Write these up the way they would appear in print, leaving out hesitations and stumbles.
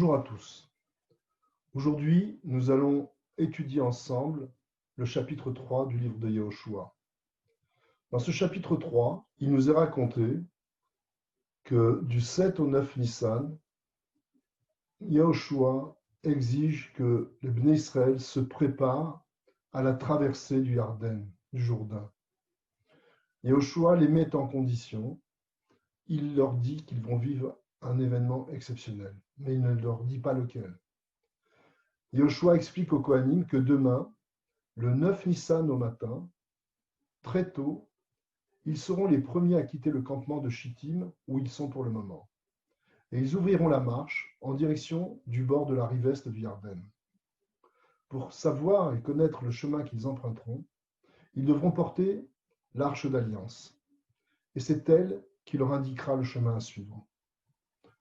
Bonjour à tous. Aujourd'hui, nous allons étudier ensemble le chapitre 3 du livre de Yehoshua. Dans ce chapitre 3, il nous est raconté que du 7 au 9 Nissan, Yehoshua exige que les Bnei Israël se préparent à la traversée du Yarden, du Jourdain. Yehoshua les met en condition. Il leur dit qu'ils vont vivre un événement exceptionnel, mais il ne leur dit pas lequel. Yehoshua explique aux Kohanim que demain, le 9 Nissan au matin, très tôt, ils seront les premiers à quitter le campement de Shittim, où ils sont pour le moment. Et ils ouvriront la marche en direction du bord de la rive est du Yarden. Pour savoir et connaître le chemin qu'ils emprunteront, ils devront porter l'arche d'alliance. Et c'est elle qui leur indiquera le chemin à suivre.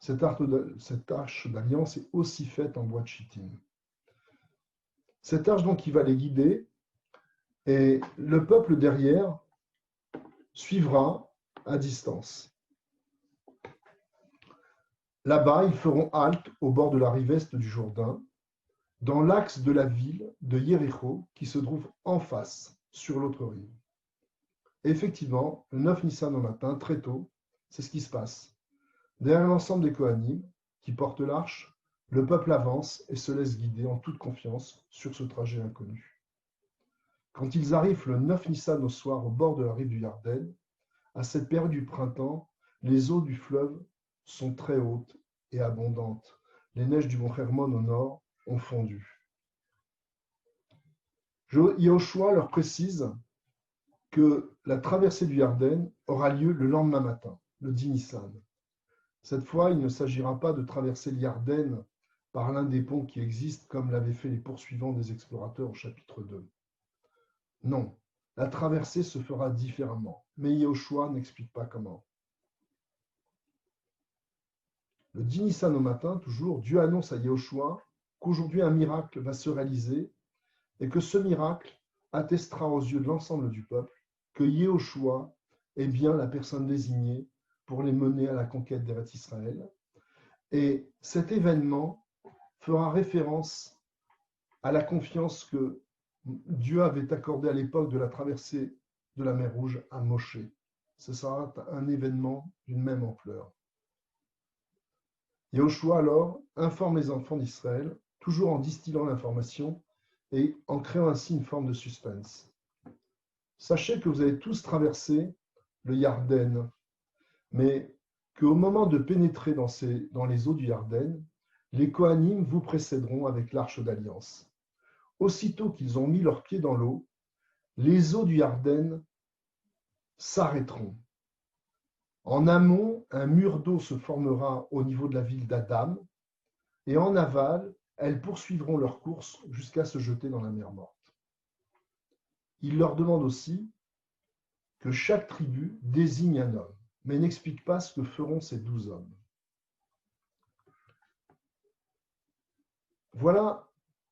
Cette arche d'alliance est aussi faite en bois de Shittim. Cette arche, donc, qui va les guider, et le peuple derrière suivra à distance. Là-bas, ils feront halte au bord de la rive est du Jourdain, dans l'axe de la ville de Yéricho, qui se trouve en face, sur l'autre rive. Et effectivement, le 9 Nissan au matin, très tôt, c'est ce qui se passe. Derrière l'ensemble des Kohanim, qui portent l'arche, le peuple avance et se laisse guider en toute confiance sur ce trajet inconnu. Quand ils arrivent le 9 Nissan au soir au bord de la rive du Yarden, à cette période du printemps, les eaux du fleuve sont très hautes et abondantes. Les neiges du mont Hermon au nord ont fondu. Yehoshua leur précise que la traversée du Yarden aura lieu le lendemain matin, le 10 Nissan. Cette fois, il ne s'agira pas de traverser le Yarden par l'un des ponts qui existent, comme l'avaient fait les poursuivants des explorateurs au chapitre 2. Non, la traversée se fera différemment, mais Yehoshua n'explique pas comment. Le 10 Nissan au matin, toujours, Dieu annonce à Yehoshua qu'aujourd'hui un miracle va se réaliser et que ce miracle attestera aux yeux de l'ensemble du peuple que Yehoshua est bien la personne désignée pour les mener à la conquête d'Eretz Israël. Et cet événement fera référence à la confiance que Dieu avait accordée à l'époque de la traversée de la mer Rouge à Moshe. Ce sera un événement d'une même ampleur. Yehoshua alors informe les enfants d'Israël, toujours en distillant l'information et en créant ainsi une forme de suspense. Sachez que vous avez tous traversé le Yarden, mais qu'au moment de pénétrer dans les eaux du Yarden, les Kohanim vous précéderont avec l'arche d'alliance. Aussitôt qu'ils ont mis leurs pieds dans l'eau, les eaux du Yarden s'arrêteront. En amont, un mur d'eau se formera au niveau de la ville d'Adam, et en aval, elles poursuivront leur course jusqu'à se jeter dans la mer morte. Il leur demande aussi que chaque tribu désigne un homme, mais n'explique pas ce que feront ces 12 hommes. Voilà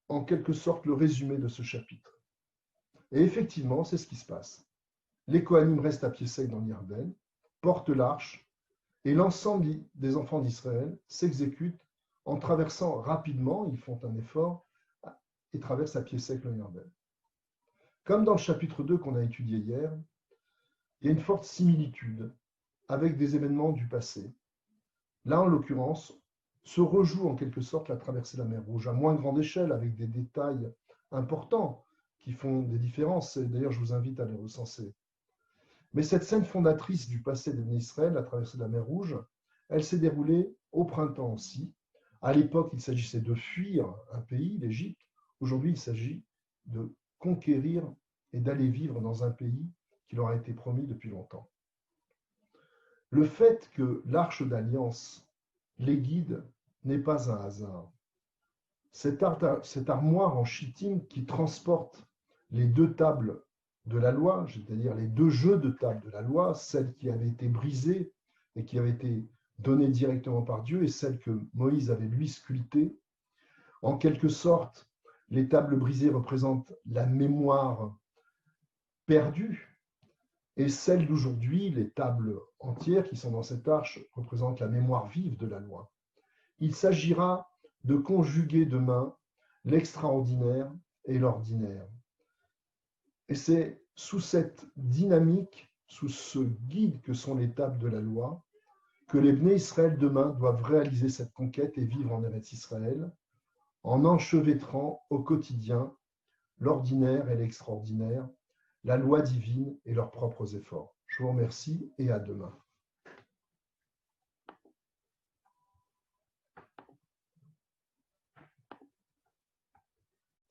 en quelque sorte le résumé de ce chapitre. Et effectivement, c'est ce qui se passe. Les Kohanim restent à pied sec dans l'Yarden, portent l'arche, et l'ensemble des enfants d'Israël s'exécutent en traversant rapidement, ils font un effort, et traversent à pied sec le Yarden. Comme dans le chapitre 2 qu'on a étudié hier, il y a une forte similitude avec des événements du passé. Là, en l'occurrence, se rejoue en quelque sorte la traversée de la mer Rouge, à moins grande échelle, avec des détails importants qui font des différences. Et d'ailleurs, je vous invite à les recenser. Mais cette scène fondatrice du passé des Bnei Israël, la traversée de la mer Rouge, elle s'est déroulée au printemps aussi. À l'époque, il s'agissait de fuir un pays, l'Égypte. Aujourd'hui, il s'agit de conquérir et d'aller vivre dans un pays qui leur a été promis depuis longtemps. Le fait que l'arche d'alliance les guide n'est pas un hasard. Cette armoire en Shittim qui transporte les deux tables de la loi, c'est-à-dire les deux jeux de table de la loi, celle qui avait été brisée et qui avait été donnée directement par Dieu et celle que Moïse avait lui sculptée. En quelque sorte, les tables brisées représentent la mémoire perdue et celles d'aujourd'hui, les tables entières qui sont dans cette arche, représentent la mémoire vive de la loi. Il s'agira de conjuguer demain l'extraordinaire et l'ordinaire. Et c'est sous cette dynamique, sous ce guide que sont les tables de la loi, que les Bnei Israël demain doivent réaliser cette conquête et vivre en Eretz Israël, en enchevêtrant au quotidien l'ordinaire et l'extraordinaire, la loi divine et leurs propres efforts. Je vous remercie et à demain.